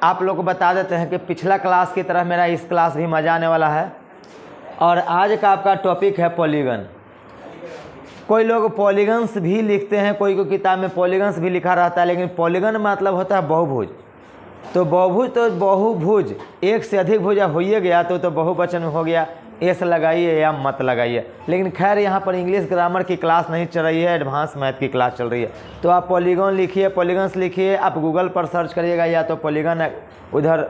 आप लोग को बता देते हैं कि पिछला क्लास की तरह मेरा इस क्लास भी मज़ा आने वाला है। और आज का आपका टॉपिक है पॉलीगन। कोई लोग पॉलीगन्स भी लिखते हैं, कोई किताब में पॉलीगन्स भी लिखा रहता है, लेकिन पॉलीगन मतलब होता है बहुभुज। तो बहुभुज एक से अधिक भुजा हो ही गया तो बहुवचन हो गया। एस लगाइए या मत लगाइए। लेकिन खैर यहाँ पर इंग्लिश ग्रामर की क्लास नहीं चल रही है, एडवांस मैथ की क्लास चल रही है। तो आप पॉलीगन लिखिए, पॉलीगन्स लिखिए, आप गूगल पर सर्च करिएगा या तो पॉलीगन उधर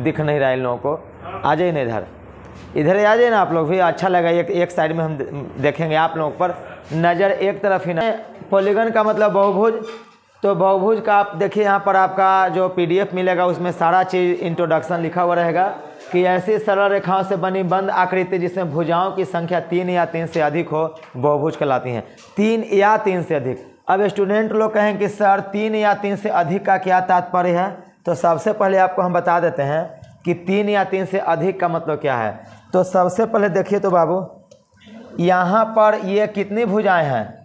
दिख नहीं रहा है इन लोगों को। आ जाइए ना इधर आ जाइए ना आप लोग भी, अच्छा लगा। एक साइड में हम देखेंगे आप लोगों पर नज़र एक तरफ ही ना। पॉलीगन का मतलब बहुभुज। तो बहुभुज का आप देखिए यहाँ पर आपका जो PDF मिलेगा उसमें सारा चीज़ इंट्रोडक्शन लिखा हुआ रहेगा कि ऐसी सरल रेखाओं से बनी बंद आकृति जिसमें भुजाओं की संख्या 3 या 3 से अधिक हो बहुभुज कहलाती हैं। 3 या 3 से अधिक। अब स्टूडेंट लोग कहें कि सर 3 या 3 से अधिक का क्या तात्पर्य है, तो सबसे पहले आपको हम बता देते हैं कि 3 या 3 से अधिक का मतलब क्या है। तो सबसे पहले देखिए तो बाबू, यहाँ पर ये कितनी भुजाएं हैं।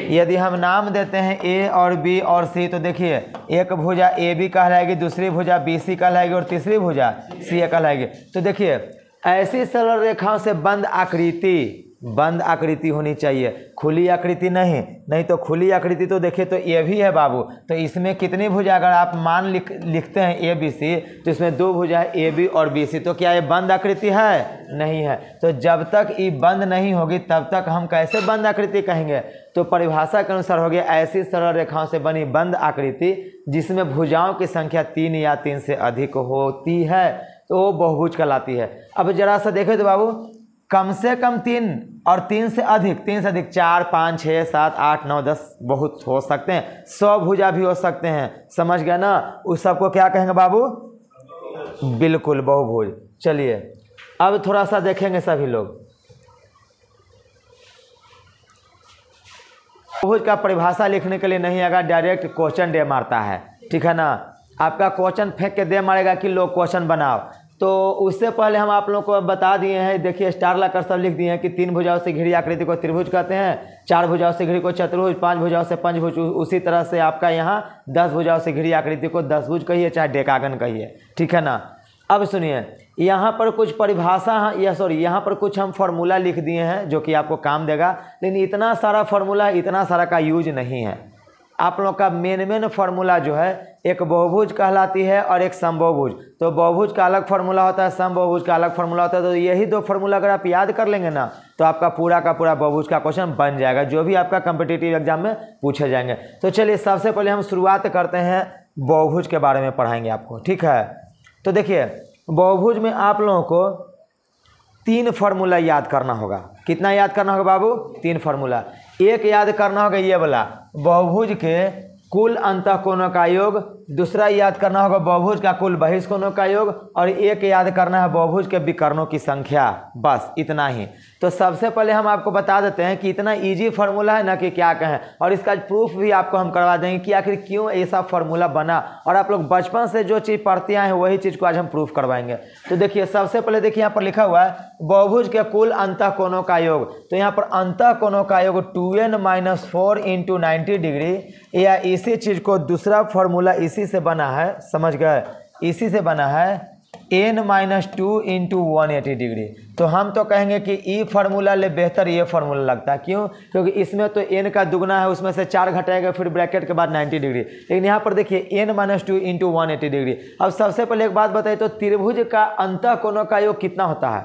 यदि हम नाम देते हैं A और B और C, तो देखिए एक भुजा AB कहलाएगी, दूसरी भुजा BC कहलाएगी और तीसरी भुजा CA कहलाएगी। तो देखिए ऐसी सरल रेखाओं से बंद आकृति होनी चाहिए, खुली आकृति नहीं तो खुली आकृति तो देखिए तो ये भी है बाबू। तो इसमें कितनी भुजा, अगर आप मान लिखते हैं ABC, तो इसमें 2 भुजा है AB और BC। तो क्या ये बंद आकृति है? नहीं है। तो जब तक ये बंद नहीं होगी तब तक हम कैसे बंद आकृति कहेंगे? तो परिभाषा के अनुसार हो गया ऐसी सरल रेखाओं से बनी बंद आकृति जिसमें भुजाओं की संख्या 3 या 3 से अधिक होती है, तो वो बहुभुज कहलाती है। अब जरा सा देखें तो बाबू, कम से कम 3 और 3 से अधिक 4, 5, 6, 7, 8, 9, 10 बहुत हो सकते हैं, 100 भुजा भी हो सकते हैं। समझ गए ना? उस सबको क्या कहेंगे बाबू? बिल्कुल बहुभुज। चलिए अब थोड़ा सा देखेंगे सभी लोग। बहुभुज का परिभाषा लिखने के लिए नहीं आएगा, डायरेक्ट क्वेश्चन दे मारता है, ठीक है ना। आपका क्वेश्चन फेंक के दे मारेगा कि लोग क्वेश्चन बनाओ। तो उससे पहले हम आप लोगों को बता दिए हैं, देखिए स्टार लगाकर सब लिख दिए हैं कि 3 भुजाओं से घिरी आकृति को त्रिभुज कहते हैं, 4 भुजाओं से घिरी को चतुर्भुज, 5 भुजाओं से पंचभुज। उसी तरह से आपका यहाँ 10 भुजाओं से घिरी आकृति को दसभुज कहिए, चाहे डेकागन कहिए, ठीक है ना। अब सुनिए, यहाँ पर कुछ परिभाषा यहाँ पर कुछ हम फार्मूला लिख दिए हैं जो कि आपको काम देगा, लेकिन इतना सारा फार्मूला, इतना सारा का यूज नहीं है। आप लोग का मेन फार्मूला जो है, एक बहुभुज कहलाती है और एक समबहुभुज। तो बहुभुज का अलग फार्मूला होता है, समबहुभुज का अलग फार्मूला होता है। तो यही 2 फार्मूला अगर आप याद कर लेंगे ना, तो आपका पूरा का पूरा बहुभुज का क्वेश्चन बन जाएगा, जो भी आपका कॉम्पिटिटिव एग्जाम में पूछे जाएंगे। तो चलिए सबसे पहले हम शुरुआत करते हैं, बहुभुज के बारे में पढ़ाएंगे आपको, ठीक है। तो देखिए बहुभुज में आप लोगों को 3 फार्मूला याद करना होगा। कितना याद करना होगा बाबू? 3 फार्मूला। एक याद करना होगा ये वाला, बहुभुज के कुल अंतःकोणों का योग। दूसरा याद करना होगा बहुभुज का कुल बहिष्कोणों का योग। और एक याद करना है बहुभुज के विकर्णों की संख्या। बस इतना ही। तो सबसे पहले हम आपको बता देते हैं कि इतना इजी फार्मूला है ना कि क्या कहें, और इसका प्रूफ भी आपको हम करवा देंगे कि आखिर क्यों ऐसा फार्मूला बना। और आप लोग बचपन से जो चीज़ पढ़ते आए हैं वही चीज़ को आज हम प्रूफ करवाएंगे। तो देखिए सबसे पहले देखिए यहाँ पर लिखा हुआ है बहुभुज के कुल अंतःकोणों का योग। तो यहाँ पर अंतःकोणों का योग 2n-4 × 90 डिग्री, या इसी चीज़ को दूसरा फार्मूला इसी से बना है, समझ गए, इसी से बना है n-2 × 180 डिग्री। तो हम तो कहेंगे कि ई फार्मूला ले बेहतर ये फार्मूला लगता है। क्यों? क्योंकि इसमें तो n का दुगना है, उसमें से 4 घटाएगा, फिर ब्रैकेट के बाद 90 डिग्री। लेकिन यहाँ पर देखिए n-2 × 180 डिग्री। अब सबसे पहले एक बात बताइए, तो त्रिभुज का अंतःकोणों का योग कितना होता है?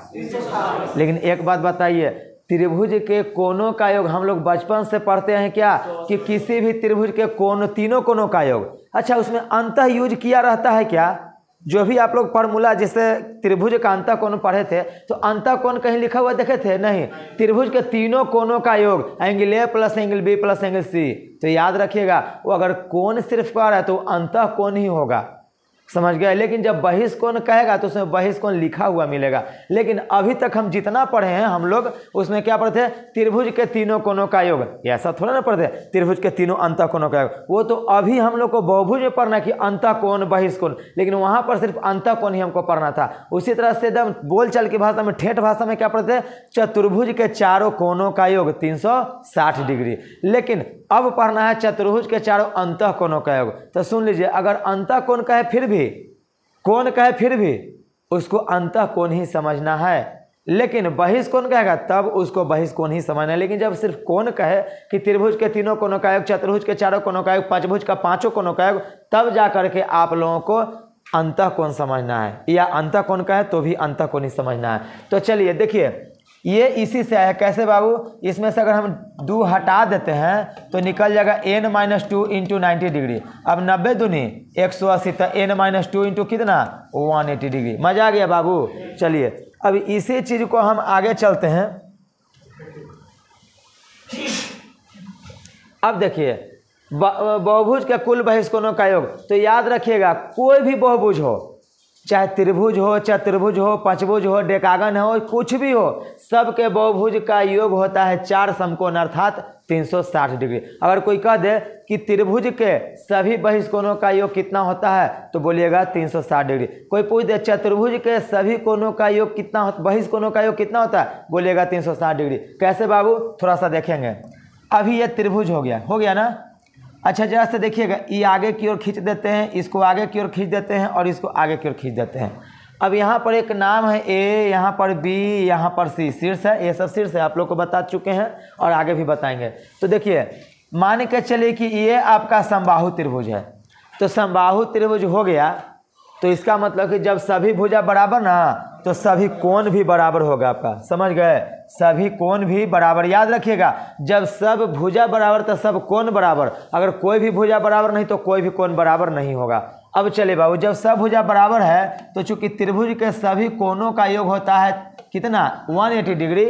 लेकिन एक बात बताइए, त्रिभुज के कोणों का योग हम लोग बचपन से पढ़ते हैं क्या, कि किसी भी त्रिभुज के कोण, तीनों कोणों का योग। अच्छा, उसमें अंतः यूज किया रहता है क्या? जो भी आप लोग फार्मूला जैसे त्रिभुज का अंतःकोण पढ़े थे, तो अंतःकोण कहीं लिखा हुआ देखे थे? नहीं। त्रिभुज के तीनों कोणों का योग, angle A + angle B + angle C। तो याद रखिएगा, वो अगर कोण सिर्फ कह रहा है तो अंतःकोण ही होगा, समझ गए। लेकिन जब बहिष्कोण कहेगा तो उसमें बहिष्कोण लिखा हुआ मिलेगा। लेकिन अभी तक हम जितना पढ़े हैं हम लोग, उसमें क्या पढ़ते हैं? त्रिभुज के तीनों कोणों का योग। ऐसा थोड़ा ना पढ़ते, त्रिभुज के तीनों अंतःकोणों का योग। वो तो अभी हम लोग को बहुभुज में पढ़ना कि अंतःकोण बहिष्कोण, लेकिन वहाँ पर सिर्फ अंतःकोण ही हमको पढ़ना था। उसी तरह से एकदम बोलचाल की भाषा में, ठेठ भाषा में क्या पढ़ते हैं? चतुर्भुज के चारों कोणों का योग 360 डिग्री। लेकिन अब पढ़ना है चतुर्भुज के चारों अंतःकोणों का योग। तो सुन लीजिए, अगर अंतःकोण का है फिर भी कोण कहे फिर भी उसको अंतः कोण ही समझना है, लेकिन बहिष्कोण कहेगा तब उसको बहिष्कोण ही समझना है। लेकिन जब सिर्फ कोण कहे कि त्रिभुज के तीनों कोणों का योग, चतुर्भुज के चारों कोणों का योग, पंचभुज का पांचों कोणों का योग, तब जा करके आप लोगों को अंतः कोण समझना है, या अंतः कोण कहे तो भी अंतः कोण ही समझना है। तो चलिए देखिए ये इसी से है। कैसे बाबू? इसमें से अगर हम 2 हटा देते हैं तो निकल जाएगा n-2 इंटू 90 डिग्री। अब 90 दूनी 180, तो n-2 इंटू कितना 180 डिग्री। मजा आ गया बाबू। चलिए अब इसी चीज़ को हम आगे चलते हैं। अब देखिए बहुभुज के कुल बहिष्कोणों का योग, तो याद रखिएगा कोई भी बहुभुज हो, चाहे त्रिभुज हो, चतुर्भुज हो, पंचभुज हो, डेकागन हो, कुछ भी हो, सबके बहुभुज का योग होता है 4 समकोण अर्थात 360 डिग्री। अगर कोई कह दे कि त्रिभुज के सभी बहिष्कोणों का योग कितना होता है तो बोलिएगा 360 डिग्री। कोई पूछ दे चतुर्भुज के सभी कोणों का योग कितना, बहिष्कोणों का योग कितना होता है, बोलिएगा 360 डिग्री। कैसे बाबू? थोड़ा सा देखेंगे। अभी ये त्रिभुज हो गया ना। अच्छा जरा से देखिएगा, ये आगे की ओर खींच देते हैं, इसको आगे की ओर खींच देते हैं और इसको आगे की ओर खींच देते हैं। अब यहाँ पर एक नाम है ए, यहाँ पर बी, यहाँ पर सी, शीर्ष है। ये सब शीर्ष है, आप लोग को बता चुके हैं और आगे भी बताएंगे। तो देखिए मान के चलिए कि ये आपका समबाहु त्रिभुज है। तो समबाहु त्रिभुज हो गया तो इसका मतलब कि जब सभी भुजा बराबर ना तो सभी कोण भी बराबर होगा आपका। समझ गए? सभी कोण भी बराबर। याद रखिएगा जब सब भुजा बराबर तो सब कोण बराबर। अगर कोई भी भुजा बराबर नहीं तो कोई भी कोण बराबर नहीं होगा। अब चलिए बाबू, जब सब भुजा बराबर है तो चूंकि त्रिभुज के सभी कोणों का योग होता है कितना 180 डिग्री।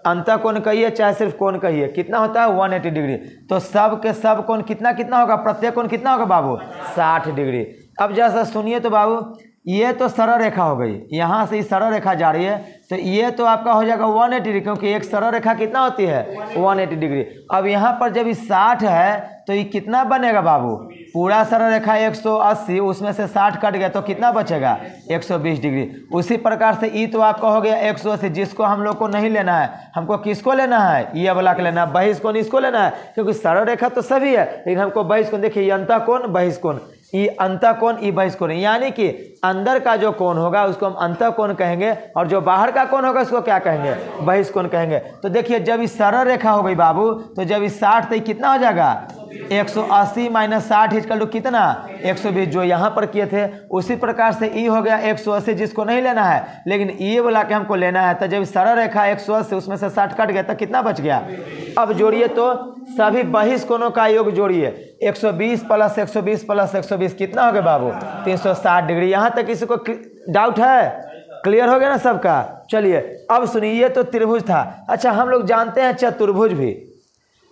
अंतः कोण कहिए चाहे सिर्फ कोण कहिए, कितना होता है 180 डिग्री। तो सब के सब कोण कितना कितना होगा, प्रत्येक कोण कितना होगा बाबू 60 डिग्री। अब जैसा सुनिए तो बाबू, ये तो सरल रेखा हो गई, यहाँ से सरल रेखा जा रही है तो ये तो आपका हो जाएगा 180 डिग्री, क्योंकि एक सरल रेखा कितना होती है 180 डिग्री। अब यहाँ पर जब ये 60 है तो ये कितना बनेगा बाबू, पूरा सरल रेखा 180, उसमें से 60 कट गया तो कितना बचेगा 120 डिग्री। उसी प्रकार से ई तो आपका हो गया 180, जिसको हम लोग को नहीं लेना है। हमको किसको लेना है, ये वाला को लेना है, बहिष्कोण इसको लेना है, क्योंकि सरल रेखा तो सभी है लेकिन हमको बहिष्कोण। देखिए ये अंतः कोण बहिष्कोण, ई अंतः कोण ई बहिष्कोण, यानी कि अंदर का जो कोण होगा उसको हम अंतः कोण कहेंगे और जो बाहर का कोण होगा उसको क्या कहेंगे, बहिष्कोण कहेंगे। तो देखिए जब इस सरल रेखा हो गई बाबू, तो जब इस 60 तो कितना हो जाएगा 180 माइनस 60 इक्वल टू कितना 120, जो यहाँ पर किए थे। उसी प्रकार से ई हो गया 180, जिसको नहीं लेना है लेकिन ई वाला के हमको लेना है। तो जब सरल रेखा 180 उसमें से 60 कट गया तो कितना बच गया। अब जोड़िए तो सभी बहिष्कोणों का योग जोड़िए, 120 प्लस 120 प्लस 120 कितना हो गया बाबू 360 डिग्री। यहाँ तक किसी को डाउट है? क्लियर हो गया ना सबका? चलिए अब सुनिए, ये तो त्रिभुज था। अच्छा हम लोग जानते हैं चतुर्भुज भी।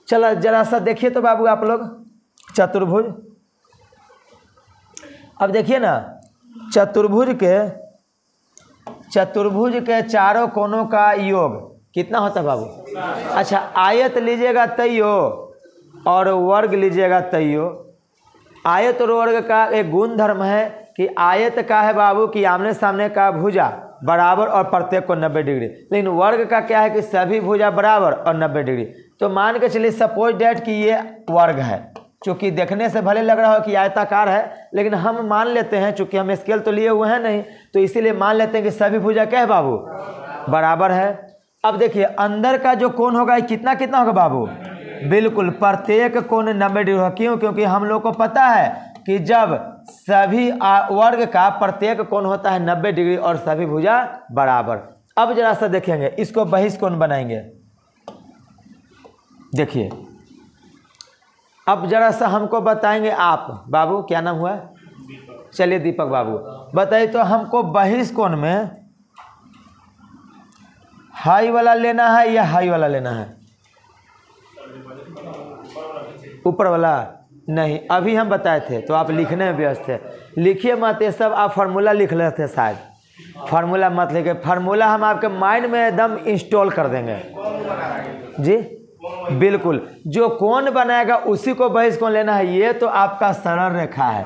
चलो जरा सा देखिए तो बाबू आप लोग चतुर्भुज। अब देखिए ना चतुर्भुज के चारों कोणों का योग कितना होता है बाबू। अच्छा आयत लीजिएगा तैयो और वर्ग लीजिएगा तैयो। आयत और वर्ग का एक गुण धर्म है कि आयत का है बाबू कि आमने सामने का भुजा बराबर और प्रत्येक को 90 डिग्री, लेकिन वर्ग का क्या है कि सभी भुजा बराबर और 90 डिग्री। तो मान के चलिए सपोज डेट कि ये वर्ग है, चूँकि देखने से भले लग रहा हो कि आयताकार है लेकिन हम मान लेते हैं, चूँकि हम स्केल तो लिए हुए हैं नहीं, तो इसीलिए मान लेते हैं कि सभी भुजा क्या है बाबू बराबर है। अब देखिए अंदर का जो कोण होगा कितना कितना होगा बाबू, बिल्कुल प्रत्येक कोण 90 डिग्री होगा। क्यों? क्योंकि हम लोग को पता है कि जब सभी वर्ग का प्रत्येक कोण होता है 90 डिग्री और सभी भुजा बराबर। अब जरा सा देखेंगे, इसको बहिष्कोण बनाएंगे। देखिए अब जरा सा हमको बताएंगे आप बाबू, क्या नाम हुआ? चलिए दीपक बाबू बताइए तो हमको बहिष्कोण में हाई वाला लेना है या हाई वाला लेना है? ऊपर वाला नहीं, अभी हम बताए थे तो आप लिखने में व्यस्त थे। लिखिए मत ये सब, आप फार्मूला लिख रहे थे शायद। फार्मूला मत लिखे, फार्मूला हम आपके माइंड में एकदम इंस्टॉल कर देंगे जी। बिल्कुल जो कोण बनाएगा उसी को बहिष्कोण लेना है। ये तो आपका सरल रेखा है,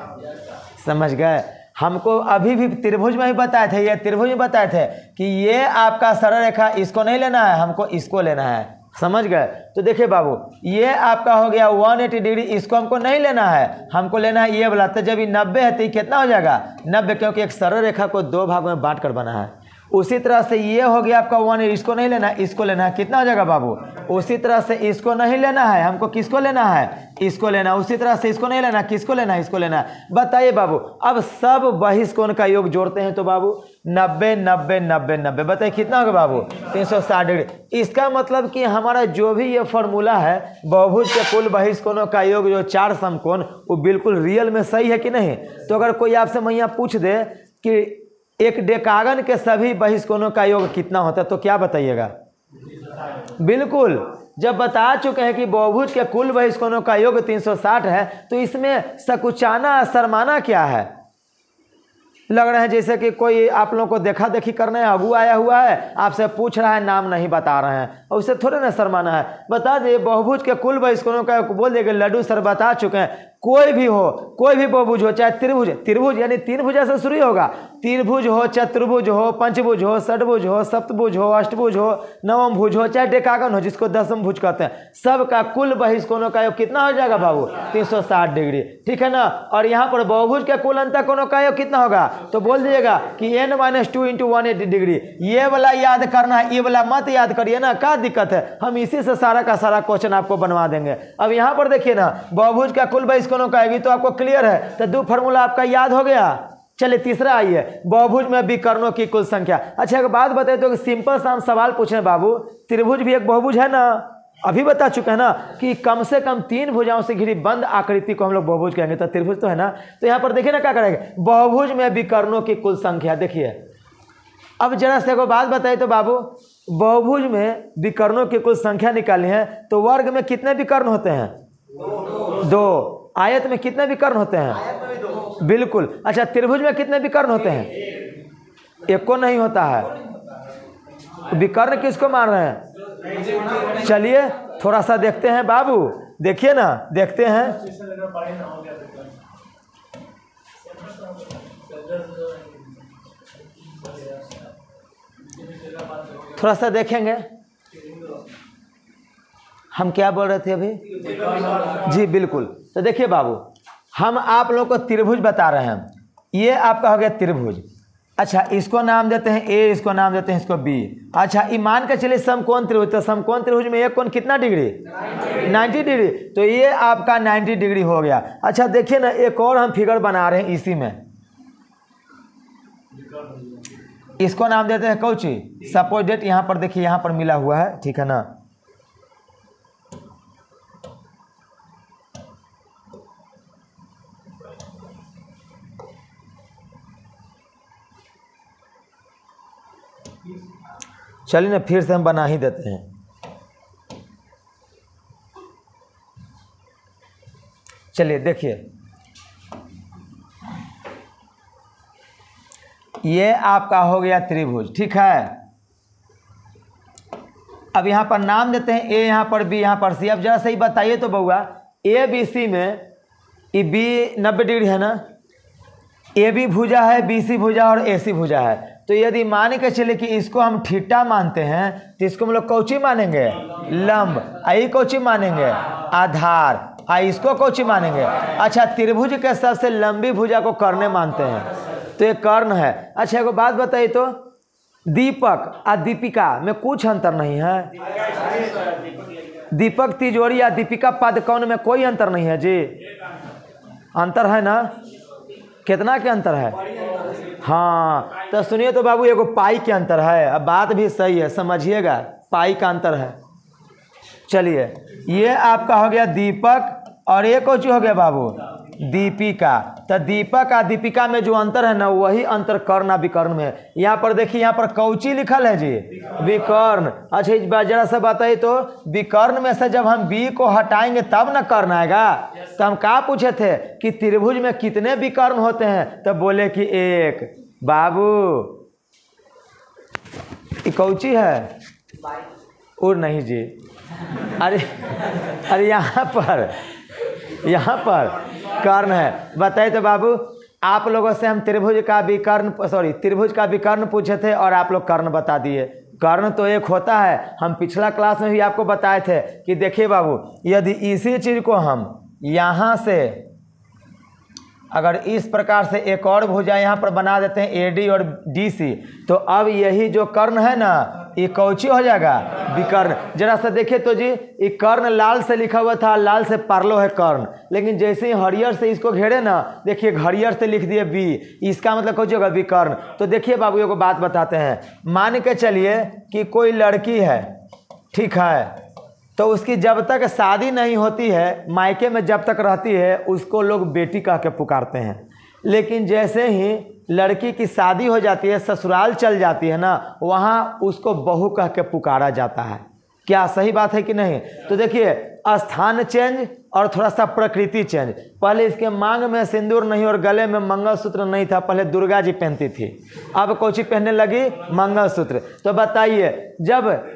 समझ गए? हमको अभी भी त्रिभुज में ही बताए थे, ये त्रिभुज में बताए थे कि ये आपका सरल रेखा, इसको नहीं लेना है, हमको इसको लेना है। समझ गए। तो देखिए बाबू, ये आपका हो गया 180 डिग्री। इसको हमको नहीं लेना है, हमको लेना है ये वाला। तो जब ये 90 है तो ये कितना हो जाएगा 90, क्योंकि एक सरल रेखा को दो भाग में बांट कर बना है। उसी तरह से ये हो गया आपका 180, इसको नहीं लेना है, इसको लेना है। कितना हो जाएगा बाबू? उसी तरह से इसको नहीं लेना है, हमको किसको लेना है? इसको लेना है। उसी तरह से इसको नहीं लेना, किसको लेना है? इसको लेना है। बताइए बाबू, अब सब बहिष्कोण का योग जोड़ते हैं तो बाबू 90 90 90 90, बताइए कितना होगा बाबू? 360 डिग्री। इसका मतलब कि हमारा जो भी ये फॉर्मूला है बहुभुज के कुल बहिष्कोणों का योग जो 4 समकोण, वो बिल्कुल रियल में सही है कि नहीं? तो अगर कोई आपसे मैया पूछ दे कि एक डेकागन के सभी बहिष्कोणों का योग कितना होता है, तो क्या बताइएगा? बिल्कुल, जब बता चुके हैं कि बहुभुज के कुल बहिष्कोणों का योग 360 है, तो इसमें सकुचाना शर्माना क्या है? लग रहा है जैसे कि कोई आप लोगों को देखा देखी करने अगू आया हुआ है, आपसे पूछ रहा है, नाम नहीं बता रहे हैं, और उससे थोड़े ना शर्माना है। बता दिए बहुभुज के कुल बहिष्कोणों का बोल देंगे। लड्डू सर बता चुके हैं, कोई भी हो, कोई भी बहुभुज हो, चाहे त्रिभुज, त्रिभुज यानी 3 भुजा से शुरू होगा, त्रिभुज हो, चतुर्भुज हो, पंचभुज हो, षटभुज हो, सप्तभुज हो, अष्टभुज हो, नवम भुज हो, चाहे डेकागन हो, जिसको 10वीं भुज कहते हैं, सबका कुल बहिष्कोणों का योग कितना हो जाएगा बाबू? 360 डिग्री। ठीक है ना। और यहाँ पर बहुभुज के कुल अंतःकोणों का योग कितना होगा? तो बोल दीजिएगा कि n - 2 × 180 डिग्री। ये वाला याद करना है, ये वाला मत याद करिए ना, क्या दिक्कत है? हम इसी से सारा का सारा क्वेश्चन आपको बनवा देंगे। अब यहाँ पर देखिए ना, बहुभुज का कुल बहिष्कोणों का योग तो आपको क्लियर है, तो 2 फार्मूला आपका याद हो गया। चलिए तीसरा आइए, बहुभुज में विकर्णों की कुल संख्या। अच्छा एक बात बताइए तो, सिंपल सा हम सवाल पूछे बाबू, त्रिभुज भी एक बहुभुज है ना? अभी बता चुके हैं ना कि कम से कम 3 भुजाओं से घिरी बंद आकृति को हम लोग बहुभुज कहेंगे, तो त्रिभुज तो है ना। तो यहाँ पर देखिए ना क्या करेंगे, बहुभुज में विकर्णों की कुल संख्या। देखिए अब जरा से एक बात बताइए तो बाबू, बहुभुज में विकर्णों की कुल संख्या निकालनी है तो वर्ग में कितने विकर्ण होते हैं? 2। आयत में कितने विकर्ण होते हैं? बिल्कुल। अच्छा त्रिभुज में कितने विकर्ण होते हैं? एक को नहीं होता है। विकर्ण किसको मान रहे हैं? चलिए थोड़ा सा देखते हैं बाबू, देखिए ना, देखते हैं। थोड़ा सा देखेंगे, हम क्या बोल रहे थे अभी? जी बिल्कुल। तो देखिए बाबू, हम आप लोगों को त्रिभुज बता रहे हैं। ये आपका हो गया त्रिभुज। अच्छा इसको नाम देते हैं ए, इसको नाम देते हैं इसको बी। अच्छा ये मान के चलिए समकोण त्रिभुज, तो समकोण त्रिभुज में एक कोण कितना डिग्री? 90 डिग्री। तो ये आपका 90 डिग्री हो गया। अच्छा देखिए ना, एक और हम फिगर बना रहे हैं इसी में, इसको नाम देते हैं कौची? Suppose date. यहाँ पर देखिए, यहाँ पर मिला हुआ है, ठीक है ना। चलिए ना फिर से हम बना ही देते हैं। चलिए देखिए, ये आपका हो गया त्रिभुज, ठीक है। अब यहाँ पर नाम देते हैं ए, यहाँ पर बी, यहाँ पर सी। अब जरा सही बताइए तो बउआ, ए बी सी में ये बी 90 डिग्री है ना, ए बी भुजा है, बी सी भुजा और ए सी भुजा है। तो यदि मान के चले कि इसको हम थीटा मानते हैं, तो इसको हम लोग कौची मानेंगे? लंब। आई कौची मानेंगे? आधार। इसको कौची मानेंगे? अच्छा त्रिभुज के सबसे लंबी भुजा को कर्ण मानते हैं, तो ये कर्ण है। अच्छा एक बात बताइए तो, दीपक और दीपिका में कुछ अंतर नहीं है? दीपक तिजोरी या दीपिका पादुकोण में कोई अंतर नहीं है जी? अंतर है ना? कितना के अंतर है? हाँ तो सुनिए तो बाबू, एगो पाई के अंतर है। अब बात भी सही है, समझिएगा, पाई का अंतर है। चलिए ये आपका हो गया दीपक, और ये कौन हो गया बाबू? दीपिका। तो दीपक और दीपिका में जो अंतर है ना, वही अंतर कर्ण और विकर्ण में है। यहाँ पर देखिए, यहाँ पर कौची लिखल है जी? विकर्ण। अच्छा इस बार जरा सा बताइए तो, विकर्ण में से जब हम बी को हटाएंगे तब ना कर्ण आएगा। तो हम क्या पूछे थे कि त्रिभुज में कितने विकर्ण होते हैं? तो बोले कि 1। बाबू ये कौची है? और नहीं जी, अरे यहाँ पर कर्ण है। बताइए तो बाबू, आप लोगों से हम त्रिभुज का विकर्ण पूछे थे और आप लोग कर्ण बता दिए। कर्ण तो एक होता है। हम पिछला क्लास में भी आपको बताए थे कि देखिए बाबू, यदि इसी चीज़ को हम यहाँ से अगर इस प्रकार से एक और भुजा यहाँ पर बना देते हैं AD और DC, तो अब यही जो कर्ण है ना, ये कौची हो जाएगा, विकर्ण। जरा सा देखिए तो जी, ये कर्ण लाल से लिखा हुआ था, लाल से पारलो है कर्ण, लेकिन जैसे ही हरियर से इसको घेरे ना, देखिए हरियर से लिख दिए B, इसका मतलब कौची होगा, विकर्ण। तो देखिए बाबू को बात बताते हैं। मान के चलिए कि कोई लड़की है, ठीक है, तो उसकी जब तक शादी नहीं होती है, मायके में जब तक रहती है, उसको लोग बेटी कह के पुकारते हैं। लेकिन जैसे ही लड़की की शादी हो जाती है, ससुराल चल जाती है ना, वहाँ उसको बहू कह के पुकारा जाता है। क्या सही बात है कि नहीं? तो देखिए, स्थान चेंज और थोड़ा सा प्रकृति चेंज। पहले इसके मांग में सिंदूर नहीं और गले में मंगलसूत्र नहीं था, पहले दुर्गा जी पहनती थी, अब कौची पहनने लगी, मंगलसूत्र। तो बताइए, जब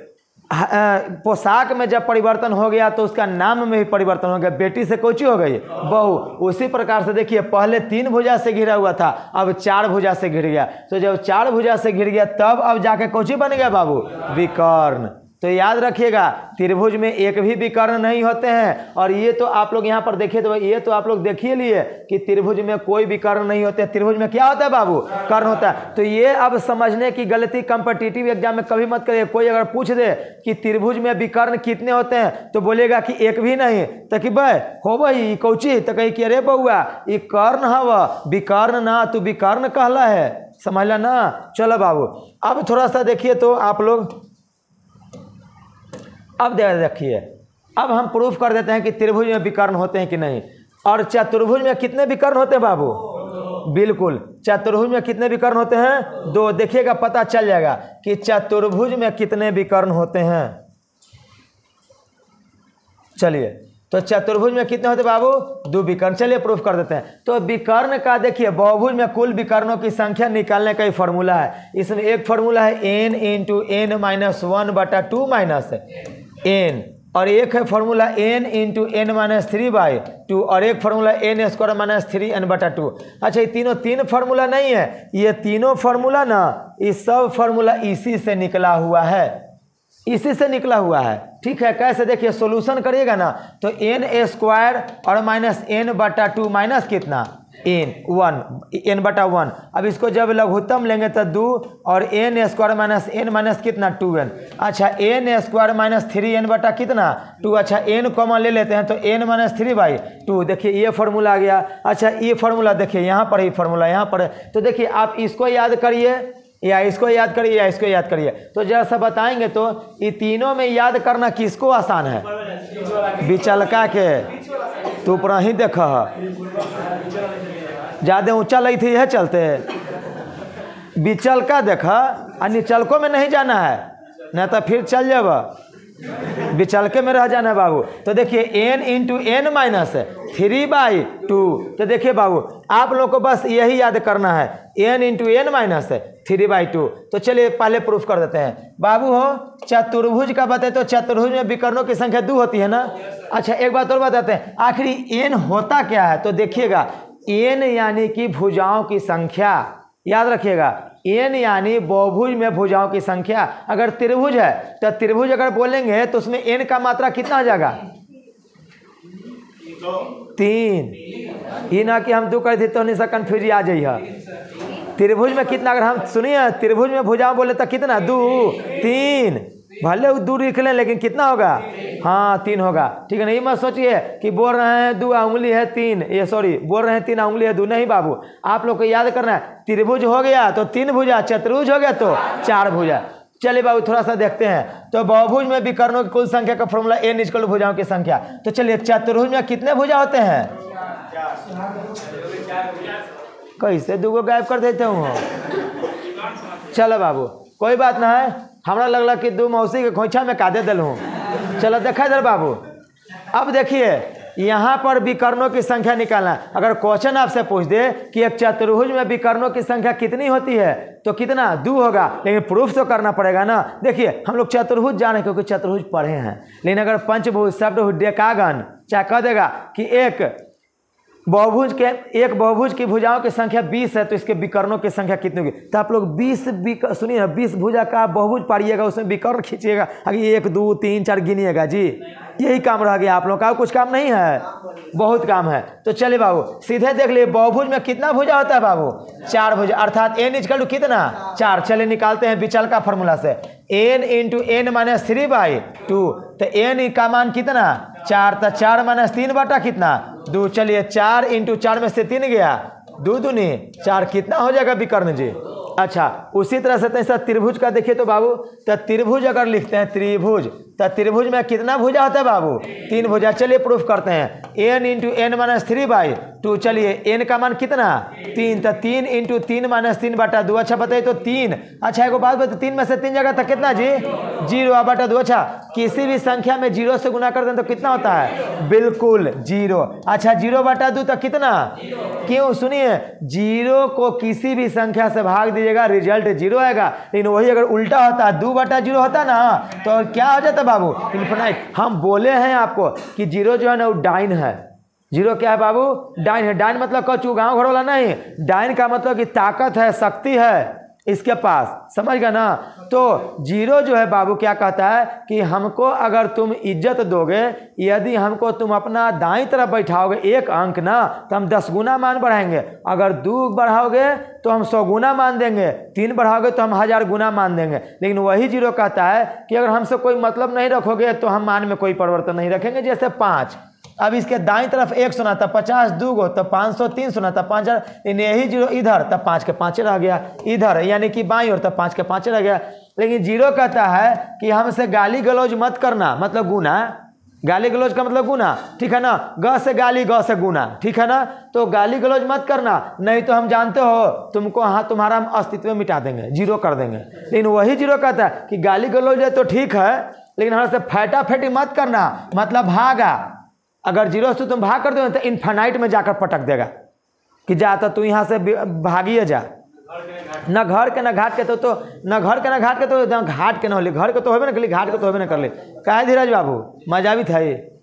पोशाक में जब परिवर्तन हो गया तो उसका नाम में भी परिवर्तन हो गया, बेटी से कौची हो गई, बहू। उसी प्रकार से देखिए, पहले 3 भुजा से घिरा हुआ था, अब 4 भुजा से घिर गया। तो जब 4 भुजा से घिर गया, तब अब जाके कौची बन गया बाबू, विकर्ण। तो याद रखिएगा, त्रिभुज में एक भी विकर्ण नहीं होते हैं। और ये तो आप लोग यहाँ पर देखिए, तो ये तो आप लोग देखिए लिए कि त्रिभुज में कोई विकर्ण नहीं होते। त्रिभुज में क्या होता है बाबू, कर्ण होता है। तो ये अब समझने की गलती कॉम्पिटिटिव एग्जाम में कभी मत करिए। कोई अगर पूछ दे कि त्रिभुज में विकर्ण कितने होते हैं, तो बोलेगा कि एक भी नहीं। तो कि भाई हो भाई कौची, तो कही कि अरे बउआ ये कर्ण हवा, विकर्ण ना, तू विकर्ण कहला है, समझ ला ना। चलो बाबू, अब थोड़ा सा देखिए तो आप लोग, अब देखिए, अब हम प्रूफ कर देते हैं कि त्रिभुज में विकर्ण होते हैं कि नहीं। और चतुर्भुज में कितने विकर्ण होते हैं बाबू, बिल्कुल, चतुर्भुज में कितने विकर्ण होते हैं, 2। देखिएगा, पता चल जाएगा कि चतुर्भुज में कितने विकर्ण होते हैं। चलिए, तो चतुर्भुज में कितने होते बाबू, 2 विकर्ण। चलिए प्रूफ कर देते हैं। तो विकर्ण का देखिए, बहुभुज में कुल विकर्णों की संख्या निकालने का ही फॉर्मूला है। इसमें एक फॉर्मूला है n into n minus 1/2 minus n, और एक है formula n into n minus 3/2, और एक formula n square minus 3n/2। अच्छा, ये तीनों 3 फार्मूला नहीं है, ये तीनों फार्मूला ना, ये सब फार्मूला इसी से निकला हुआ है, इसी से निकला हुआ है। ठीक है, कैसे देखिए, सॉल्यूशन करिएगा ना, तो n स्क्वायर और माइनस n/2 माइनस कितना, n/1। अब इसको जब लघुत्तम लेंगे तो 2, और n square minus n minus कितना, 2n। अच्छा, n स्क्वायर माइनस 3n/ कितना, 2। अच्छा, n कॉमन ले लेते हैं तो n माइनस 3/2। देखिए ये फार्मूला आ गया। अच्छा, ये फार्मूला देखिए यहाँ पर, ही फार्मूला यहाँ पर है। तो देखिए, आप इसको याद करिए या इसको याद करिए या इसको याद करिए, तो जैसा बताएंगे तो ये तीनों में याद करना किसको आसान है, बिचलका के। तू पर ही देख, ज़्यादा ऊंचा लगी थी, यह चलते बिचलका देखा, और निचलकों में नहीं जाना है, नहीं तो फिर चल जाब, बिचलके में रह जाना है बाबू। तो देखिए, n इंटू n माइनस 3/2। तो देखिए बाबू, आप लोग को बस यही याद करना है, n इंटू n माइनस 3/2। तो चलिए पहले प्रूफ कर देते हैं बाबू। हो चतुर्भुज का बताए तो चतुर्भुज में विकर्णों की संख्या 2 होती है ना। अच्छा, एक बात और बताते हैं, आखिरी n होता क्या है, तो देखिएगा, n यानी कि भुजाओं की संख्या, याद रखिएगा, n यानी बहुभुज में भुजाओं की संख्या। अगर त्रिभुज है तो त्रिभुज अगर बोलेंगे तो उसमें n का मात्रा कितना आ जाएगा, 3। ये ना कि हम 2 कर दी तो नहीं सा कन्फ्यूज आ जाइए। त्रिभुज में कितना, अगर हम सुनिए, त्रिभुज में भुजाओं बोले तो कितना, 2 3, भले 2 लिख लें लेकिन कितना होगा, हाँ 3 होगा। ठीक है, नहीं मत सोचिए कि बोल रहे हैं 2 उंगली है 3, ये सॉरी बोल रहे हैं 3 उंगली है 2, नहीं बाबू, आप लोग को याद करना है, त्रिभुज हो गया तो 3 भुजा, चतुर्भुज हो गया तो 4 भुजा। चलिए बाबू, थोड़ा सा देखते हैं। तो बहुभुज में विकर्णों की कुल संख्या का फॉर्मूला n इक्वल भुजाओं की संख्या। तो चलिए, चतुर्भुज में कितने भुजा होते हैं, कैसे 2 गायब कर देते हूँ। चलो बाबू, कोई बात ना है, हमरा लगला कि 2 मौसी के खोइछा में कादे दिल हूँ। चलो देखा इधर बाबू, अब देखिए यहाँ पर विकर्णों की संख्या निकालना। अगर क्वेश्चन आपसे पूछ दे कि एक चतुर्भुज में विकर्णों की संख्या कितनी होती है, तो कितना, 2 होगा, लेकिन प्रूफ तो करना पड़ेगा ना। देखिए, हम लोग चतुर्भुज जाने क्योंकि चतुर्भुज पढ़े हैं, लेकिन अगर पंचभुज, सप्तभुज, डेकागन, चाहे कह देगा कि एक बहुभुज के एक बहुभुज की भुजाओं की संख्या 20 है, तो इसके विकर्णों की संख्या कितनी होगी? तो आप लोग 20 सुनिए ना, 20 भुजा का बहुभुज पाड़िएगा, उसमें विकर्ण खींचिएगा, आगे 1 2 3 4 गिनिएगा जी। यही काम रह गया आप लोग का, कुछ काम नहीं है, बहुत काम है। तो चलिए बाबू सीधे देख लिए, बहुभुज में कितना भुजा होता है बाबू? 4 भुजा, अर्थात n इक्वल टू कितना? 4। चलिए निकालते हैं विचल का फॉर्मूला से, n इंटू n माइनस 3/2। तो n का मान कितना? 4। तो 4 माइनस 3 बटा कितना? 2। चलिए 4 इंटू 4 में से 3 गया, 2 दूनी 4, कितना हो जाएगा विकर्ण जी? अच्छा, उसी तरह से ऐसा त्रिभुज का देखिए तो बाबू, तो त्रिभुज अगर लिखते हैं त्रिभुज, तो त्रिभुज में कितना भुजा होता है बाबू? 3 भुजा। चलिए प्रूफ करते हैं, n इंटू n माइनस 3/2। चलिए n का मान कितना? 3। तो 3 इंटू 3 माइनस 3 बटा 2। अच्छा बताइए तो 3, अच्छा एक बात बताइए, 3 में से 3 जगह तक कितना जी? 0 बटा 2। अच्छा किसी भी संख्या में 0 से गुना कर दें तो कितना होता है? बिल्कुल 0। अच्छा 0 बटा 2 तो कितना? क्यों? सुनिए, 0 को किसी भी संख्या से भाग दीजिएगा, रिजल्ट 0 आएगा। लेकिन वही अगर उल्टा होता, 2 बटा 0 होता ना, तो क्या हो जाता बाबू? इन्फिनाइट। हम बोले हैं आपको कि 0 जो है ना वो डाइन है। 0 क्या है बाबू? डाइन है। डाइन मतलब कचू, गाँव घर वाला नहीं, डाइन का मतलब कि ताकत है, शक्ति है इसके पास, समझ गया ना? तो 0 जो है बाबू क्या कहता है कि हमको अगर तुम इज्जत दोगे, यदि हमको तुम अपना दाईं तरफ बैठाओगे 1 अंक ना, तो हम 10 गुना मान बढ़ाएंगे। अगर 2 बढ़ाओगे तो हम 100 गुना मान देंगे, 3 बढ़ाओगे तो हम 1000 गुना मान देंगे। लेकिन वही 0 कहता है कि अगर हमसे कोई मतलब नहीं रखोगे तो हम मान में कोई परिवर्तन नहीं रखेंगे। जैसे 5, अब इसके दाईं तरफ 1 सुना था, 50 2 गो तो 500, 3 सुना था 5000, यही 0 इधर, तब 5 के 5 रह गया इधर, यानी कि बाईं ओर, तब 5 के 5 रह गया। लेकिन 0 कहता है कि हमसे गाली गलौज मत करना, मतलब गुना, गाली गलौज का मतलब गुना, ठीक है ना? ग से गाली, ग से गुना, ठीक है ना? तो गाली गलौज मत करना, नहीं तो हम जानते हो तुमको, हाँ तुम्हारा हम अस्तित्व मिटा देंगे, 0 कर देंगे। लेकिन वही 0 कहता है कि गाली गलौज है तो ठीक है, लेकिन हमारे से फैटा फैटी मत करना, मतलब भागा। अगर 0 से तुम भाग कर दो तो इन्फानाइट में जाकर पटक देगा कि जा तो तू यहाँ से भागिए जा। न घर के न घाट के, तो न घर के न घाट के, तो घाट के न होली, घर के तो होबे न करी, घाट के तो होबे न कर ले। काहे धीरज बाबू, मजा भी था, ये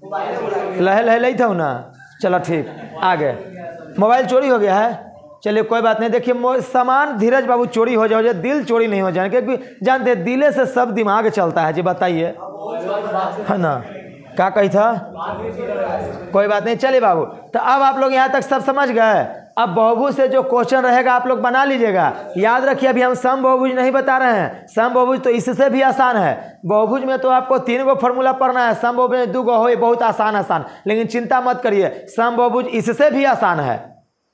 लहे लहे लही था ना। चलो ठीक, आगे मोबाइल चोरी हो गया है, चलिए कोई बात नहीं। देखिए सामान धीरज बाबू चोरी हो जाए, दिल चोरी नहीं हो जाए, क्योंकि जानते दिले से सब दिमाग चलता है जी, बताइए है ना? क्या कही था? कोई बात नहीं, चलिए बाबू। तो अब आप लोग यहाँ तक सब समझ गए। अब बहुभुज से जो क्वेश्चन रहेगा आप लोग बना लीजिएगा। याद रखिए अभी हम सम बहुभुज नहीं बता रहे हैं, सम बहुभुज तो इससे भी आसान है। बहुभुज में तो आपको 3 गो फॉर्मूला पढ़ना है, सम बहुभुज में 2 गो हो, बहुत आसान। लेकिन चिंता मत करिए, सम बहुभुज इससे भी आसान है।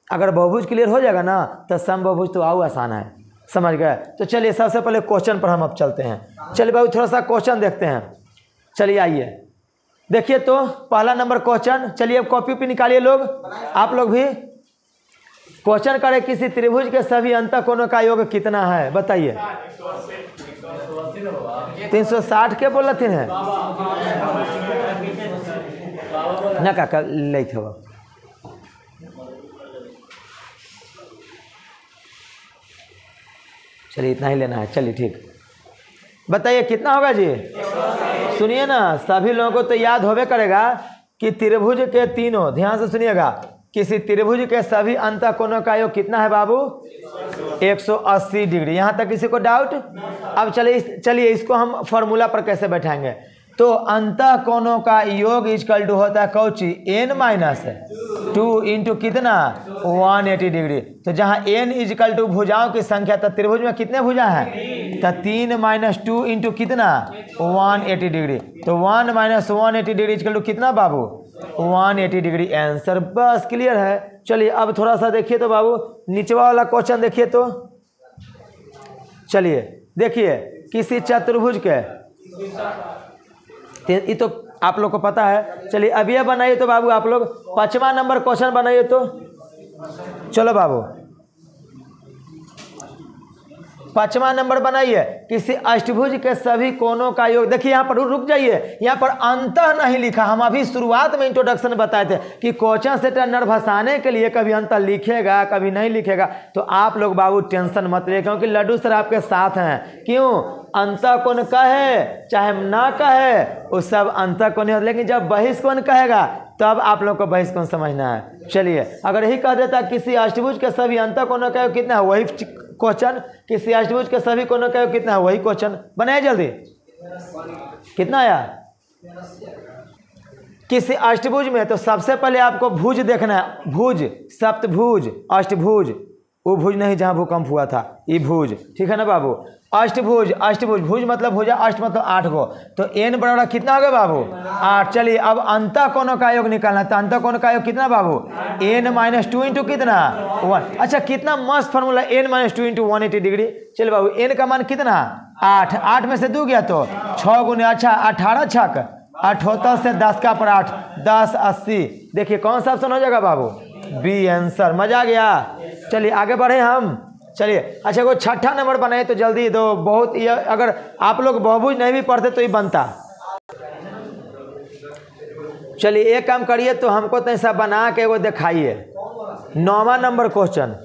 अगर बहुभुज क्लियर हो जाएगा ना तो सम बहुभुज तो और आसान है, समझ गए? तो चलिए सबसे पहले क्वेश्चन पर हम अब चलते हैं। चलिए बाबू थोड़ा सा क्वेश्चन देखते हैं। चलिए आइए देखिए, तो पहला नंबर क्वेश्चन, चलिए अब कॉपी पे निकालिए लोग, आप लोग भी। क्वेश्चन करें, किसी त्रिभुज के सभी अंतःकोणों का योग कितना है? बताइए। 360 के बोल रहे हैं ना काका, ले थे वो। चलिए इतना ही लेना है, चलिए ठीक। बताइए कितना होगा जी? सुनिए ना, सभी लोगों को तो याद होवे करेगा कि त्रिभुज के तीनों, ध्यान से सुनिएगा, किसी त्रिभुज के सभी अंतःकोणों का योग कितना है बाबू? 180 डिग्री। यहाँ तक किसी को डाउट? अब चलिए इसको हम फॉर्मूला पर कैसे बैठाएंगे। तो अंतःकोणों का योग इक्वल टू होता है कौची? n माइनस 2 इंटू कितना? 180 डिग्री। तो जहाँ n इक्वल टू भुजाओं की संख्या, तो त्रिभुज में कितने भुजा है? तो 3 माइनस 2 इंटू कितना? 180 डिग्री। तो 1 माइनस 180 डिग्री इक्वल टू कितना बाबू? 180 डिग्री। आंसर बस क्लियर है। चलिए अब थोड़ा सा देखिए तो बाबू, नीचवा वाला क्वेश्चन देखिए तो। चलिए देखिए, किसी चतुर्भुज के, ये तो आप लोग को पता है। चलिए अब ये बनाइए तो बाबू, आप लोग 5वां नंबर क्वेश्चन बनाइए तो। चलो बाबू 5वां नंबर बनाइए, किसी अष्टभुज के सभी कोणों का योग। देखिए यहाँ पर रुक जाइए, यहाँ पर अंतः नहीं लिखा। हम अभी शुरुआत में इंट्रोडक्शन बताए थे कि क्वेश्चन सेटर नर्भसाने के लिए कभी अंतः लिखेगा कभी नहीं लिखेगा। तो आप लोग बाबू टेंशन मत लिए, क्योंकि लड्डू सर आपके साथ हैं। क्यों? अंतःकोण कहे चाहे ना कहे, वो सब अंतःकोण है, लेकिन जब बहिष्कोण कहेगा तो अब आप लोग को बहिष्कोण समझना है। चलिए, अगर यही कह देता किसी अष्टभुज के सभी अंतः कोणों का योग कितना है, वही क्वेश्चन, किसी अष्टभुज के सभी कोणों का योग कितना है, वही क्वेश्चन। बनाए जल्दी, कितना आया किसी अष्टभुज में? तो सबसे पहले आपको भुज देखना है, भुज, सप्तभुज, अष्टभुज, वो भुज नहीं जहाँ भूकंप हुआ था, ये भुज, ठीक है ना बाबू। अष्टभुज, अष्टभुज, भुज मतलब भुजा, अष्ट मतलब 8 गो, तो n बराबर कितना हो गया बाबू 8। चलिए अब अंतः कोणों का योग निकालना है, तो अंतः कोण का योग कितना बाबू n-2 इंटू कितना 1। अच्छा कितना मस्त फॉर्मूला, n-2 इंटू 180 डिग्री। चलिए बाबू n का मान कितना 8, 8 में से 2 गया तो 6 गुने, अच्छा 18 छक 78 से 10 का पर 8, 10 80। देखिए कौन सा ऑप्शन हो जाएगा बाबू, बी आंसर। मजा आ गया। चलिए आगे बढ़े हम। चलिए अच्छा कोई छठा नंबर बनाए तो जल्दी दो, बहुत ये अगर आप लोग बहुभुज नहीं भी पढ़ते तो ही बनता। चलिए एक काम करिए, तो हमको तो ऐसा बना के वो दिखाइए। 9वां नंबर क्वेश्चन,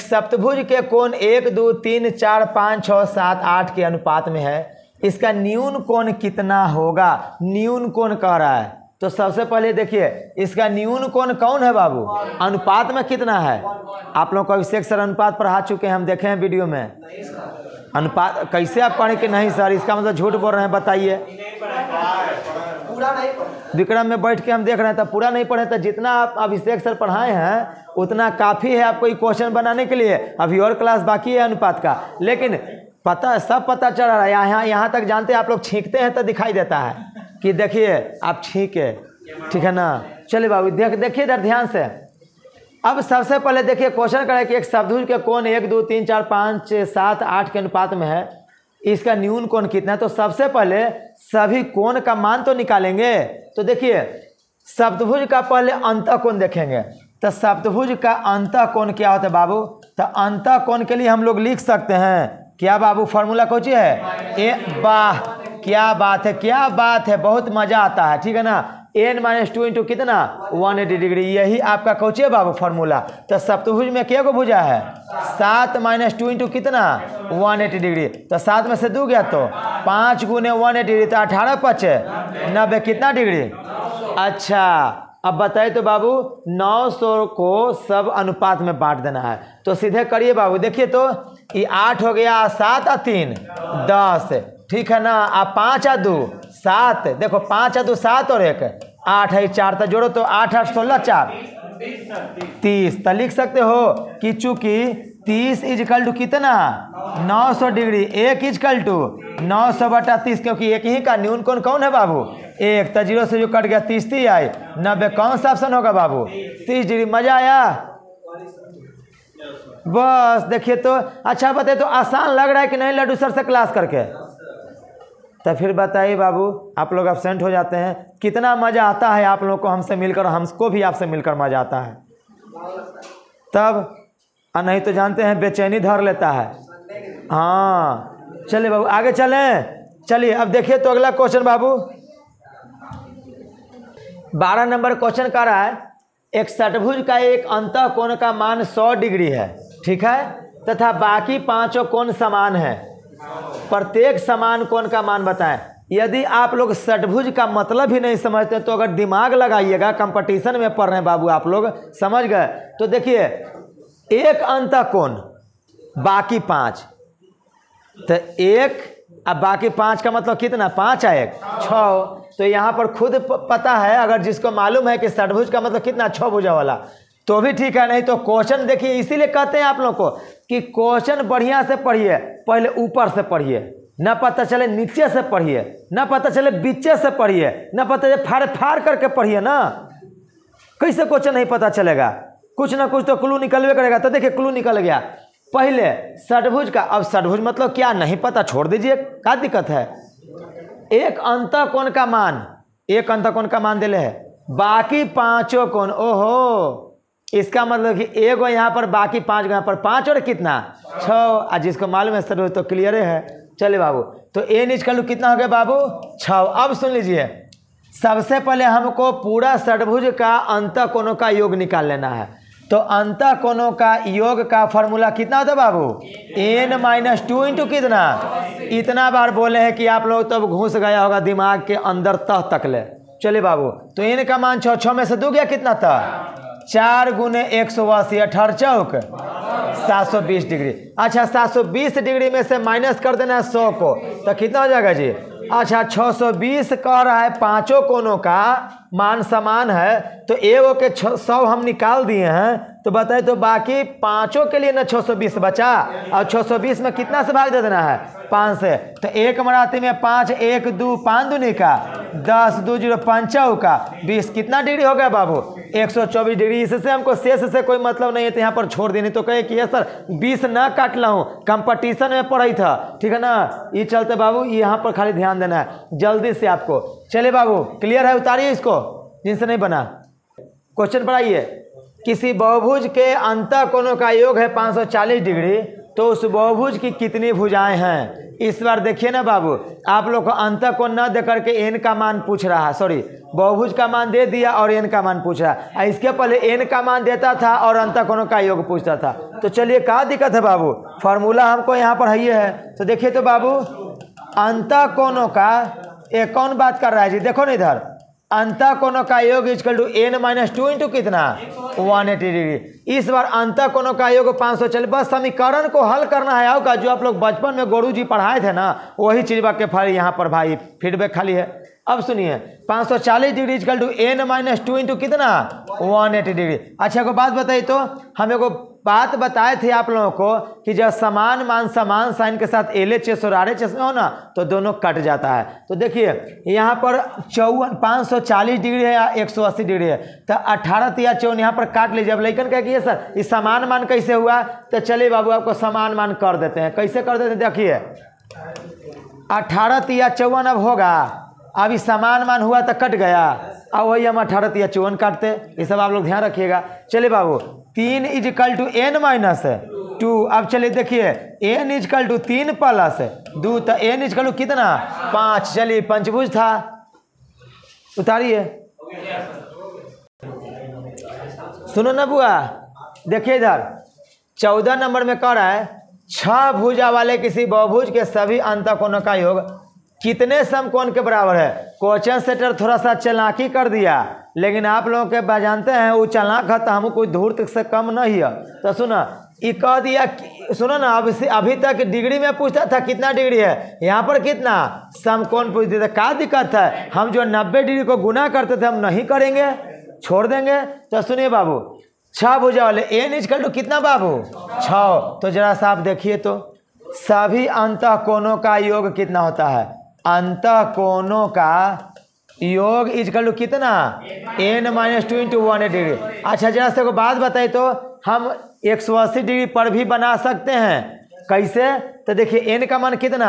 सप्तभुज के कोण 1 2 3 4 5 6 7 8 के अनुपात में है, इसका न्यून कोण कितना होगा? न्यून कोण कह रहा है, तो सबसे पहले देखिए इसका न्यून कोण कौन है बाबू, अनुपात में कितना है। आप लोग को अभिषेक सर अनुपात पढ़ा चुके हैं, हम देखे हैं वीडियो में। अनुपात कैसे आप पढ़े कि नहीं सर, इसका मतलब झूठ बोल रहे हैं, बताइए। विक्रम में बैठ के हम देख रहे हैं, तब पूरा नहीं पढ़े, तो जितना आप अभिषेक सर पढ़ाए हैं उतना काफ़ी है आपको ये क्वेश्चन बनाने के लिए। अभी और क्लास बाकी है अनुपात का, लेकिन पता सब पता चल रहा है। यहाँ तक जानते हैं आप लोग, छींकते हैं तो दिखाई देता है कि देखिए आप छींके, ठीक है ना। चलिए बाबू देखिए इधर ध्यान से। अब सबसे पहले देखिए क्वेश्चन करें कि एक सप्तभुज के कोण 1 2 3 4 5 7 8 के अनुपात में है, इसका न्यून कोण कितना है। तो सबसे पहले सभी कोण का मान तो निकालेंगे। तो देखिए सप्तभुज का पहले अंतः कोण देखेंगे, तो सप्तभुज का अंतः कोण क्या होता है बाबू, तो अंतः कोण के लिए हम लोग लिख सकते हैं क्या बाबू, फॉर्मूला कौन सी है, वाह क्या बात है, क्या बात है, बहुत मजा आता है, ठीक है ना। n-2 इंटू कितना 180 डिग्री, यही आपका कौचे बाबू फॉर्मूला। तो सप्तभुज में क्या को भुजा है 7-2 इंटू कितना 180 डिग्री, तो 7 में से 2 गया तो 5 गुने 180 डिग्री, तो 18 5 90 कितना डिग्री। अच्छा अब बताइए तो बाबू 900 को सब अनुपात में बांट देना है, तो सीधे करिए बाबू। देखिए तो ये 8 हो गया, 7 और 3 10, ठीक है ना। आप 5 और 2 7, देखो 5 और 2 7 और 1 8 है, 4 तो जोड़ो तो 8 8 16 4 30। तो लिख सकते हो कि चूंकि 30 इजकल टू कितना 900 डिग्री, 1 इजकल टू 900/30, क्योंकि एक ही का न्यून कोण कौन है बाबू 1, तो 0 से जो कट गया 30 आई 90, कौन सा ऑप्शन होगा बाबू 30 डिग्री। मजा आया बस। देखिए तो अच्छा बताइए तो आसान लग रहा है कि नहीं लड्डू सर से क्लास करके, तो फिर बताइए बाबू। आप लोग एब्सेंट हो जाते हैं, कितना मज़ा आता है आप लोगों को हमसे मिलकर, हमको भी आपसे मिलकर मज़ा आता है तब, नहीं तो जानते हैं बेचैनी धर लेता है। हाँ चलिए बाबू आगे चलें। चलिए अब देखिए तो अगला क्वेश्चन बाबू 12 नंबर क्वेश्चन कर रहा है, एक षटभुज का एक अंतः कोण का मान 100 डिग्री है, ठीक है, तथा बाकी 5 कोण समान है, प्रत्येक समान कोण का मान बताएं। यदि आप लोग षटभुज का मतलब ही नहीं समझते तो अगर दिमाग लगाइएगा, कंपटीशन में पढ़ रहे हैं बाबू आप लोग, समझ गए। तो देखिए एक अंतः कोण बाकी 5, तो 1 अब बाकी 5 का मतलब कितना 5 है 1 6, तो यहाँ पर खुद पता है, अगर जिसको मालूम है कि षटभुज का मतलब कितना 6 भुजा वाला तो भी ठीक है, नहीं तो क्वेश्चन देखिए। इसीलिए कहते हैं आप लोग को कि क्वेश्चन बढ़िया से पढ़िए, पहले ऊपर से पढ़िए, ना पता चले नीचे से पढ़िए, ना पता चले बीचे से पढ़िए, ना पता चले फाड़ फाड़ करके पढ़िए ना, कैसे क्वेश्चन नहीं पता चलेगा, कुछ ना कुछ तो क्लू निकलवे करेगा। तो देखिए क्लू निकल गया पहले षटभुज का। अब षटभुज मतलब क्या नहीं पता, छोड़ दीजिए, क्या दिक्कत है। एक अंतः कोण का मान, एक अंतः कोण का मान दिले है, बाकी 5 कोण, ओहो इसका मतलब कि एगो यहाँ पर बाकी 5 यहाँ पर 5 और कितना 6, और जिसको मालूम है षटभुज तो क्लियर है। चलिए बाबू, तो n इक्वल टू कितना हो गया बाबू 6। अब सुन लीजिए, सबसे पहले हमको पूरा षटभुज का अंतः कोणों का योग निकाल लेना है। तो अंतः कोणों का योग का फॉर्मूला कितना होता है बाबू n-2 इंटू कितना, इतना बार बोले हैं कि आप लोग तब घुस गया होगा दिमाग के अंदर तह तक ले। चलिए बाबू, तो n का मान 6, 6 में से 2 गया कितना था 4 गुने 180, 18 चौक 720 डिग्री। अच्छा 720 डिग्री में से माइनस कर देना है 100 को, तो कितना हो जाएगा जी। अच्छा 620 कह रहा है पांचों कोनों का मान समान है, तो एगो के 100 हम निकाल दिए हैं, तो बताइए तो बाकी पांचों के लिए ना 620 बचा, और 620 में कितना से भाग दे देना है 5 से, तो एक मराठी में 5, 1 2 5 दूनी का 10, 2 0 5 का 20, कितना डिग्री हो गया बाबू 124 डिग्री। इससे हमको शेष से कोई मतलब नहीं है, तो यहाँ पर छोड़ देनी। तो कहे कि ये सर 20 ना काट ला हूँ, कंपटीशन में पढ़ी था, ठीक है ना, ये चलते बाबू यहाँ पर खाली ध्यान देना है जल्दी से आपको। चलिए बाबू क्लियर है, उतारिए इसको जिनसे नहीं बना। क्वेश्चन पढ़ाइए, किसी बहुभुज के अंतः कोणों का योग है 540 डिग्री, तो उस बहुभुज की कितनी भुजाएं हैं। इस बार देखिए ना बाबू, आप लोग को अंतः कोण न दे करके एन का मान पूछ रहा है, सॉरी बहुभुज का मान दे दिया और एन का मान पूछ रहा है। इसके पहले एन का मान देता था और अंतः कोणों का योग पूछता था। तो चलिए क्या दिक्कत है बाबू, फार्मूला हमको यहाँ पर है। तो देखिए तो बाबू अंतः कोणों का एक कौन बात कर रहा है जी, देखो ना इधर, अंतः कोणों का योग इक्वल टू n - 2 इंटू कितना 180 डिग्री। इस बार अंतः कोणों का योग 540। बस समीकरण को हल करना है आपका, जो आप लोग बचपन में गुरु जी पढ़ाए थे ना, वही चीज के फल यहाँ पर भाई फीडबैक खाली है। अब सुनिए 540 degree equal to n - 2 into कितना 180 डिग्री। अच्छा को बात बताइए तो, हम एगो बात बताए थे आप लोगों को कि जब समान मान समान साइन के साथ LHS और RHS में हो ना, तो दोनों कट जाता है। तो देखिए यहाँ पर 540 डिग्री है या 180 डिग्री है, तो 18 या 54 यहाँ पर काट लीजिए। अब लेकिन क्या किए सर इस समान मान कैसे हुआ, तो चलिए बाबू आपको समान मान कर देते हैं। कैसे कर देते हैं, देखिए 18 या 54 अब होगा, अभी समान मान हुआ तो कट गया, अब वही हम 18 या 54 काटते, ये सब आप लोग ध्यान रखिएगा। चलिए बाबू 3 इक्वल टू n - 2। अब चलिए देखिए n इक्वल टू 3 + 2, तो n इक्वल टू कितना 5। चलिए पंचभुज था, उतारिए। सुनो ना बुआ, देखिए इधर 14 नंबर में कह रहा है 6 भुजा वाले किसी बहुभुज के सभी अंतः कोणों का योग कितने समकोण के बराबर है। क्वेश्चन सेटर थोड़ा सा चालाकी कर दिया, लेकिन आप लोगों के जानते हैं वो चालाक है तो हम कोई धूर्त से कम नहीं है। तो सुना ये कह दिया, सुनो ना, अभी तक डिग्री में पूछता था कितना डिग्री है, यहाँ पर कितना समकोण पूछ दिया था। क्या दिक्कत है, हम जो 90 डिग्री को गुना करते थे हम नहीं करेंगे, छोड़ देंगे। तो सुनिए बाबू 6 भुजा वाले n इक्वल टू कितना बाबू 6। तो जरा सा आप देखिए तो सभी अंतः कोणों का योग कितना होता है, अंतः कोणों का योग इक्वल टू कितना n - 2 इंटू 180 डिग्री। अच्छा जरा से को बात बताइए तो हम 180 डिग्री पर भी बना सकते हैं, कैसे, तो देखिए n का मान कितना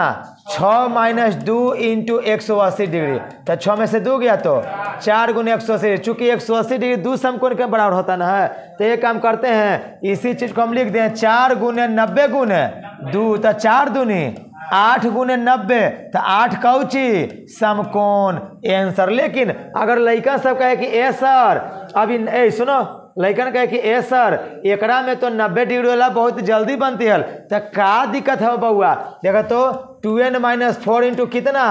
6 - 2 इंटू 180 डिग्री, तो 6 में से 2 गया तो 4 गुने 180। चूंकि 180 डिग्री 2 समकोण के बराबर होता ना है, तो ये काम करते हैं, इसी चीज को हम लिख दें 4 गुने 90 गुने 2, तो 4 दूनी 8 गुने 90, तो 8 कौची समकोण आंसर। लेकिन अगर लड़का सब कहे कि ए सर अभी सुनो, लड़कन कहे कि ए सर एकरा में तो 90 डिग्री वाला बहुत जल्दी बनती है, तो क्या दिक्कत है बउआ, देखो तो 2n - 4 इंटू कितना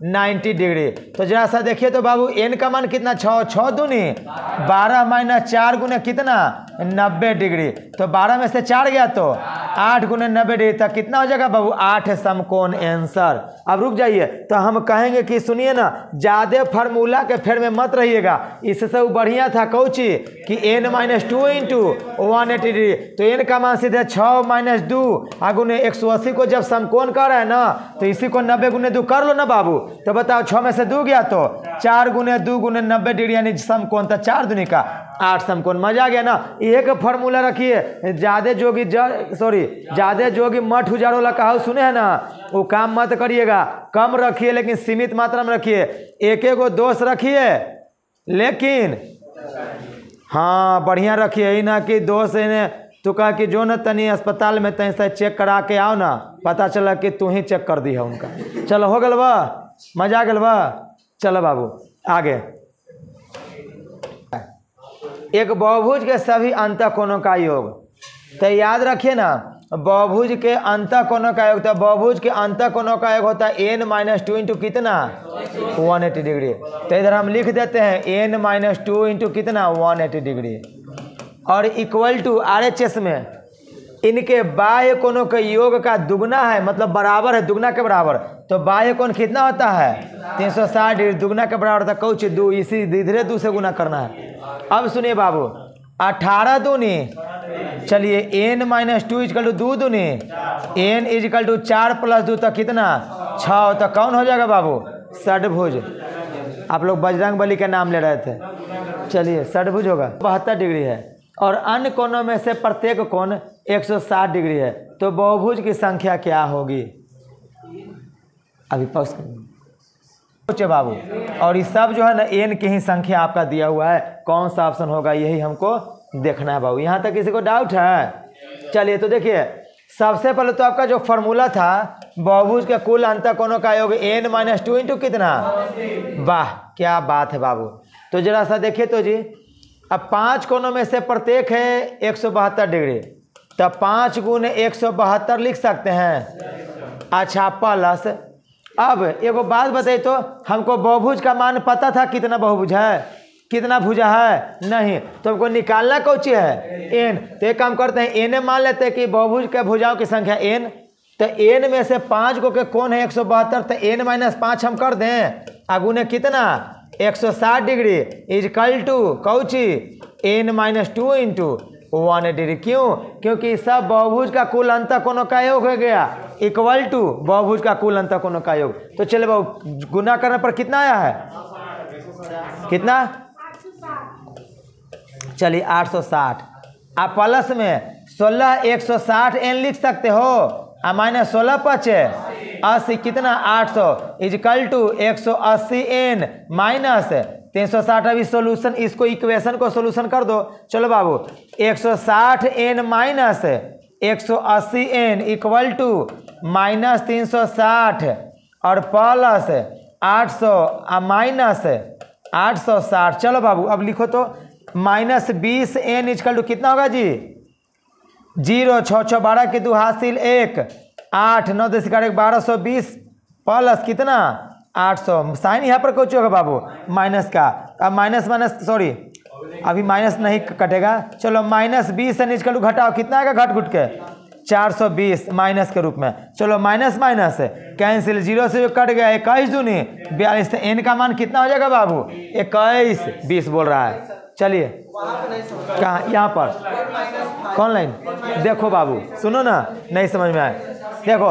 90 डिग्री। तो जरा सा देखिए तो बाबू n का मान कितना 6, 6 दूनी 12 - 4 गुने कितना 90 डिग्री, तो 12 में से 4 गया तो 8 गुने 90 डिग्री, तक कितना हो जाएगा बाबू 8 समकोण आंसर। अब रुक जाइए, तो हम कहेंगे कि सुनिए ना, ज़्यादा फार्मूला के फेर में मत रहिएगा, इससे वो बढ़िया था कौची कि n - 2 इंटू 180 डिग्री, तो n का मान सीधे 6 - 2 गुने 180 को जब समकोण कर रहा है ना, तो इसी को 90 गुने 2 कर लो ना बाबू, तो बताओ 6 में से 2 गया तो 4 गुने 2 गुने 90 डिग्री यानी समकोण, तो 4 दूनी का 8 समकोण। मजा आ गया ना। एक फार्मूला रखिए, ज्यादा जोगी मठ उजाड़ो ला कहा सुने है ना, वो काम मत करिएगा, कम रखिए लेकिन सीमित मात्रा में रखिए। एक गो दोस्त रखिए लेकिन हाँ बढ़िया रखिए, ही ना कि दोस्त इन्हें तो कहा कि जो न तनी अस्पताल में तनी से चेक करा के आओ ना, पता चला कि तू ही चेक कर दी है उनका। चलो हो गल बा, मजा आ गल बा। चलो बाबू आगे, एक बहुभुज के सभी अंतः कोणों का योग, तो याद रखिए ना बहुभुज के अंतः कोणों का योग, तो बहुभुज के अंतः कोणों का योग होता है n-2 इंटू कितना 180 डिग्री। तो इधर हम लिख देते हैं n-2 इंटू कितना 180 डिग्री, और इक्वल टू RHS में इनके बाह्य कोणों के योग का दुगना है, मतलब बराबर है, दुगना के बराबर। तो बाह्य कोण कितना होता है 360 डिग्री, दुगना के बराबर था कौच 2, इसी धीरे 2 से गुना करना है। अब सुनिए बाबू, 18 दूनी, चलिए n-2 इजकल टू 2 दूनी n इजकल टू 4 + 2 तो कितना 6, तो कौन हो जाएगा बाबू षडभुज। आप लोग बजरंग बली का नाम ले रहे थे, चलिए षडभुज होगा। 72 डिग्री है और अन्य कोणों में से प्रत्येक कोण 160 डिग्री है, तो बहुभुज की संख्या क्या होगी। अभी पॉज सोचे बाबू, और ये सब जो है ना n की ही संख्या आपका दिया हुआ है, कौन सा ऑप्शन होगा यही हमको देखना है बाबू। यहाँ तक किसी को डाउट है। चलिए तो देखिए, सबसे पहले तो आपका जो फॉर्मूला था बहुभुज के कुल अंतः कोणों का योग n-2 इंटू कितना, वाह क्या बात है बाबू। तो जरा सा देखिए तो जी, अब 5 कोणों में से प्रत्येक है 172 डिग्री, तो 5 गुने 172 लिख सकते हैं। अच्छा प्लस, अब एगो बात बताइए तो, हमको बहुभुज का मान पता था कितना बहुभुज है, कितना भुजा है नहीं, तो हमको निकालना कौन सी है n। तो एक काम करते हैं, n मान लेते हैं कि बहुभुज के भुजाओं की संख्या n, तो n में से 5 को के कौन है 172, तो n-5 हम कर दें, अगुने कितना 160 डिग्री इजकल टू कौची n-2 इंटू 180 डिग्री। क्यों, क्योंकि सब बहुभुज का कुल अंतः कोणों का योग हो गया इक्वल टू बहुभुज का कुल अंतः कोणों का योग। तो चले बाबू, गुना करने पर कितना आया है, कितना, चलिए 860। आप प्लस में 16 160 n लिख सकते हो, और माइनस 16 × 80 कितना 800 इजकल टू 180 n माइनस 360। अभी सोल्यूशन, इसको इक्वेशन को सोल्यूशन कर दो। चलो बाबू, 160 n minus 180 n equal to minus 360 और प्लस 800 माइनस 860। चलो बाबू अब लिखो तो, माइनस 20 n इजकल टू कितना होगा जी 0, 6 6 12 की 2 हासिल 1, 8 9 10 1220 प्लस कितना 800। साइन यहाँ पर कुछ होगा बाबू माइनस का, अब माइनस माइनस सॉरी अभी माइनस नहीं कटेगा। चलो माइनस 20 n इजकल टू घटाओ, कितना आएगा घट घुट के 420 माइनस के रूप में। चलो माइनस माइनस कैंसिल, 0 से जो कट गया 21 दूनी 42, n का मान कितना हो जाएगा बाबू 21 20 बोल रहा है। चलिए कहाँ, यहाँ पर कौन लाइन, देखो बाबू सुनो ना, नहीं समझ में आए देखो।